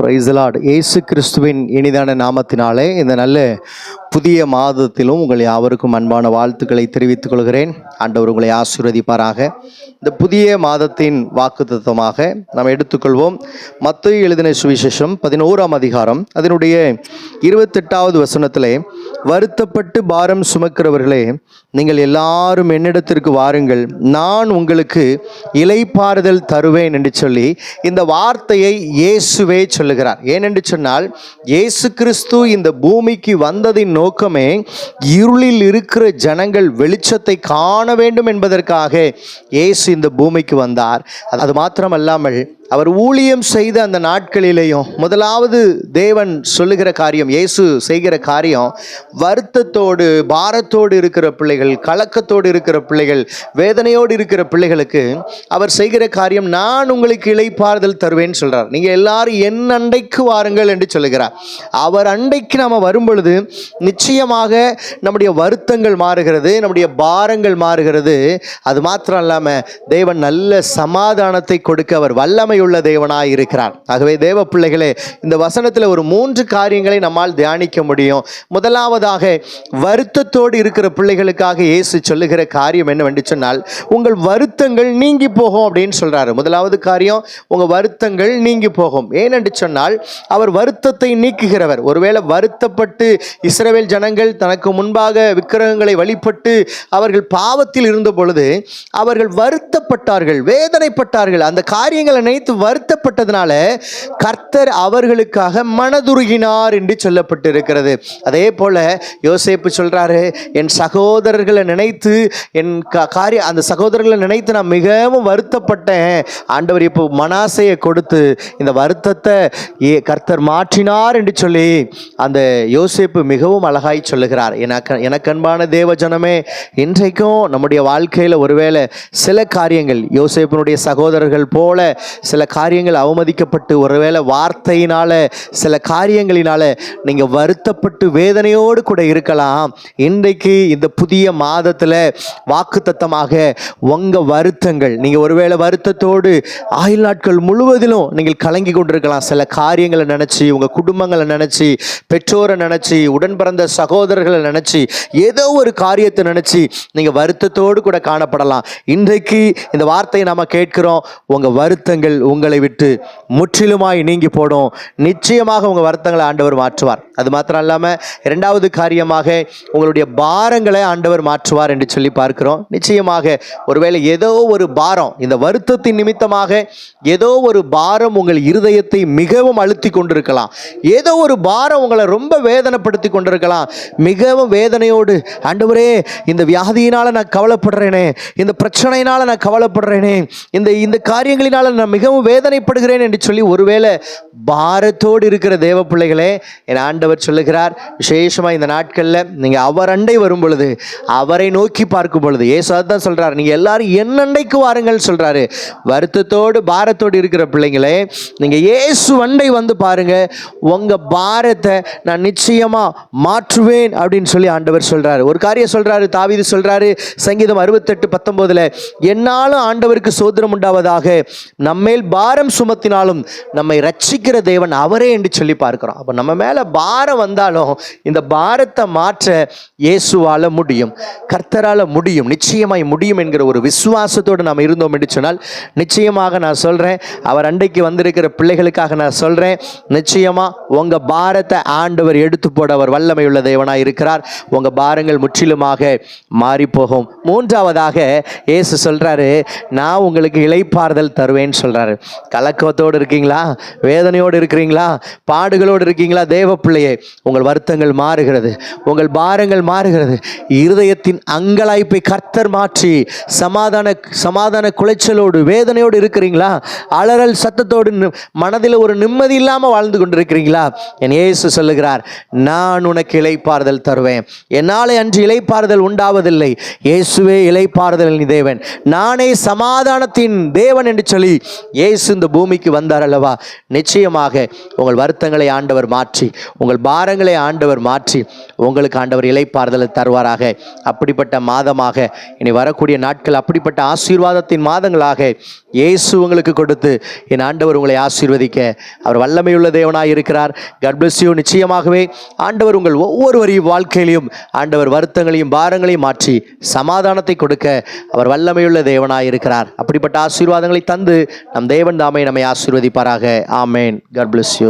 Praise the Lord. இயேசு கிறிஸ்துவின் இனிதான நாமத்தினாலே இந்த நல்ல புதிய மாதத்திலும் உங்கள் யாவருக்கும் அன்பான வாழ்த்துக்களை தெரிவித்துக் கொள்கிறேன். ஆண்டவர் உங்களை ஆசீர்வதிப்பாராக. இந்த புதிய மாதத்தின் வாக்குத்தத்தமாக நாம் எடுத்துக்கொள்வோம். மத்தேயு எழுதின சுவிசேஷம் 11ஆம் அதிகாரம் அதனுடைய 28வது வசனத்திலே, வருத்தப்பட்டு பாரம் சுமக்கிறவர்களே, நீங்கள் எல்லாரும் என்னிடத்திற்கு வாருங்கள், நான் உங்களுக்கு இளைப்பாறுதல் தருவேன் என்று சொல்லி இந்த வார்த்தையை இயேசுவே சொல்லுகிறார். ஏனென்று சொன்னால், இயேசு கிறிஸ்து இந்த பூமிக்கு வந்ததின் நோக்கமே இருளில் இருக்கிற ஜனங்கள் வெளிச்சத்தை காண வேண்டும் என்பதற்காக இயேசு இந்த பூமிக்கு வந்தார். அது மாத்திரமல்லாமல் அவர் ஊழியம் செய்த அந்த நாட்களிலேயும் முதலாவது தேவன் சொல்லுகிற காரியம், இயேசு செய்கிற காரியம், வருத்தத்தோடு பாரத்தோடு இருக்கிற பிள்ளைகள், கலக்கத்தோடு இருக்கிற பிள்ளைகள், வேதனையோடு இருக்கிற பிள்ளைகளுக்கு அவர் செய்கிற காரியம், நான் உங்களுக்கு இளைப்பாறுதல் தருவேன்னு சொல்றார். நீங்க எல்லாரும் என் அண்டைக்கு வாருங்கள் என்று சொல்லுகிறார். அவர் அண்டைக்கு நாம வரும் பொழுது நிச்சயமாக நம்முடைய வருத்தங்கள் மாறுகிறது, நம்முடைய பாரங்கள் மாறுகிறது. அது மாத்திரம் இல்லாம தேவன் நல்ல சமாதானத்தை கொடுக்க அவர் வல்லமை உள்ள தேவனாய் இருக்கிறார். ஆகவே தேவ பிள்ளைகளே, இந்த வசனத்தில் ஒரு 3 காரியங்களை நம்மால் தியானிக்க முடியும். முதலாவதாக, வருத்தத்தோடு இருக்கிற பிள்ளைகளுக்காக இயேசு சொல்லுகிற காரியம் என்னவென்று சொன்னால், உங்கள் வருத்தங்கள் நீங்கி போகும் அப்படின்னு சொல்றாரு. முதலாவது காரியம், உங்க வருத்தங்கள் நீங்கி போகும். ஏனென்று சொன்னால், அவர் வருத்தத்தை நீக்குகிறவர். ஒருவேளை வருத்தப்பட்டு இஸ்ரவேல் ஜனங்கள் தனக்கு முன்பாக விக்கிரகங்களை வழிபட்டு அவர்கள் பாவத்தில் இருந்த பொழுது அவர்கள் வருத்தப்பட்டார்கள், வேதனைப்பட்டார்கள். அந்த காரியங்களை நினைத்து வருத்தப்பட்டதனால கர்த்தர் அவர்களுக்காக மனதுருகினார் என்று சொல்லப்பட்டிருக்கிறது. அதே போல யோசேப்பு சொல்றாரு, என் சகோதரர்களை நினைத்து அந்த சகோதரர்களை நினைத்து நான் மிகவும் வருத்தப்பட்டேன். ஆண்டவர் இப்போ மனாசையை கொடுத்து இந்த வருத்தத்தை கர்த்தர் மாற்றினார் என்று சொல்லி அந்த யோசேப்பு மிகவும் அழகாய் சொல்லுகிறார். எனக்கு அன்பான தேவ ஜனமே, இன்றைக்கும் நம்முடைய வாழ்க்கையில் ஒருவேளை சில காரியங்கள் யோசேப்பினுடைய சகோதரர்கள் போல சில காரியங்கள் அவமதிக்கப்பட்டு, ஒருவேளை வார்த்தையினால, சில காரியங்களினால நீங்க வருத்தப்பட்டு வேதனையோடு கூட இருக்கலாம். இன்றைக்கு இந்த புதிய மாதத்துல வாக்குத்தத்தமாக உங்க வருத்தங்கள், நீங்க ஒருவேளை வருத்தத்தோடு ஆயுள் நாட்கள் முழுவதிலும் நீங்கள் கலங்கி கொண்டிருக்கலாம். சில காரியங்களை நினைச்சு, உங்க குடும்பங்களை நினைச்சு, பெற்றோரை நினைச்சு, உடன் பிறந்த சகோதரர்களை நினைச்சு, ஏதோ ஒரு காரியத்தை நினைச்சு நீங்க வருத்தத்தோடு கூட காணப்படலாம். இன்றைக்கு இந்த வார்த்தையை நாம கேட்கிறோம். உங்க வருத்தங்கள் உங்களை விட்டு முற்றிலுமாய் நீங்கி போடும். நிச்சயமாக உங்க வருத்தங்களை ஆண்டவர் மாற்றுவார். அது மாத்திரம் இல்லாம இரண்டாவது காரியமாக, உங்களுடைய பாரங்களை ஆண்டவர் மாற்றுவார் என்று சொல்லி பார்க்கிறோம். நிச்சயமாக ஒருவேளை ஏதோ ஒரு பாரம், இந்த வருத்தத்தின் நிமித்தமாக ஏதோ ஒரு பாரம் உங்கள் இருதயத்தை மிகவும் அழுத்தி கொண்டிருக்கலாம். ஏதோ ஒரு பாரம் உங்களை ரொம்ப வேதனைப்படுத்தி கொண்டிருக்கலாம். மிகவும் வேதனையோடு, ஆண்டவரே இந்த வியாதியினால நான் கவலைப்படுறேனே, இந்த பிரச்சனையினால நான் கவலைப்படுறேனே, இந்த காரியங்களினால நான் மிகவும் வேதனைப்படுகிறேன் என்று சொல்லி ஒருவேளை பாரத்தோடு இருக்கிற தேவ பிள்ளைகளே, என் ஆண்டவர் சொல்லுகிறார், விசேஷமா இந்த நாட்கள்ல நீங்க அவர் அண்டை வரும் பொழுது, அவரை நோக்கி பார்க்கும் பொழுது, இயேசு அதான் சொல்றாரு, நீங்க எல்லாரும் என் அண்டைக்கு வாருங்கள் சொல்றாரு. வருத்தத்தோடு பாரத்தோடு இருக்கிற பிள்ளைங்களே, நீங்க இயேசு அண்டை வந்து பாருங்க, உங்க பாரத்தை நான் நிச்சயமா மாற்றுவேன் அப்படின்னு சொல்லி ஆண்டவர் சொல்றாரு. ஒரு காரியம் சொல்றாரு, தாவீது சொல்றாரு சங்கீதம் 68:19, என்னாலும் ஆண்டவருக்கு சோத்திரம் உண்டாவதாக, நம்மேல் பாரம் சுமத்தினாலும் நம்மை ரட்சிக்கிற தேவன் அவரே என்று சொல்லி பார்க்கிறோம். அப்ப நம்ம மேல பாரம் வந்தாலும் இந்த பாரத்தை மாற்ற இயேசுவால முடியும், கர்த்தரால முடியும், நிச்சயமாய் முடியும் என்கிற ஒரு விசுவாசத்தோடு நாம் இருந்தோம் என்று சொன்னால், நிச்சயமாக நான் சொல்றேன், அவர் அண்டைக்கு வந்திருக்கிற பிள்ளைகளுக்காக நான் சொல்றேன், நிச்சயமா உங்க பாரத்தை ஆண்டவர் எடுத்து போட அவர் வல்லமை உள்ள தேவனாய் இருக்கிறார். உங்க பாரங்கள் முற்றிலுமாக மாறி போகும். மூன்றாவதாக இயேசு சொல்றாரு, நான் உங்களுக்கு இளைப்பாறுதல் தருவேன்னு சொல்றாரு. கலக்கத்தோடு இருக்கீங்களா? வேதனையோடு இருக்கிறீங்களா? பாடுகளோடு இருக்கீங்களா? தேவ பிள்ளையே, உங்கள் வருத்தங்கள் மாறுகிறது, உங்கள் பாரங்கள் மாறுகிறது. இருதயத்தின் அங்கலாய்ப்பை கர்த்தர் மாற்றி சமாதான குலைச்சலோடு வேதனையோடு இருக்கிறீங்களா? அலறல் சத்தத்தோடு மனதில் ஒரு நிம்மதி இல்லாமல் வாழ்ந்து கொண்டிருக்கிறீங்களா? என் இயேசு சொல்லுகிறார், நான் உனக்கு இளைப்பாறுதல் தருவேன். என்னாலே அன்று இளைப்பாறுதல் உண்டாவதில்லை, இயேசு இயேசுவே இளைப்பாறுதலின் தேவன், நானே சமாதானத்தின் தேவன் என்று சொல்லி இயேசு இந்த பூமிக்கு வந்தார் அல்லவா? நிச்சயமாக உங்கள் வருத்தங்களை ஆண்டவர் மாற்றி, உங்கள் பாரங்களை ஆண்டவர் மாற்றி உங்களுக்கு ஆண்டவர் இளைப்பாறுதலை தருவாராக. அப்படிப்பட்ட மாதமாக இனி வரக்கூடிய நாட்கள் அப்படிப்பட்ட ஆசீர்வாதத்தின் மாதங்களாக இயேசு உங்களுக்கு கொடுத்து என் ஆண்டவர் உங்களை ஆசீர்வதிக்க அவர் வல்லமையுள்ள தேவனாய் இருக்கிறார். God bless you. நிச்சயமாகவே ஆண்டவர் உங்கள் ஒவ்வொருவரையும் வாழ்க்கையிலையும் ஆண்டவர் வருத்தங்களையும் பாரங்களையும் மாற்றி சமாதானத்தை கொடுக்க அவர் வல்லமையுள்ள தேவனாய் இருக்கிறார். அப்படிப்பட்ட ஆசீர்வாதங்களை தந்து நம் தேவன் தாமே நம்மை ஆசீர்வதிப்பாராக. ஆமேன். God bless you.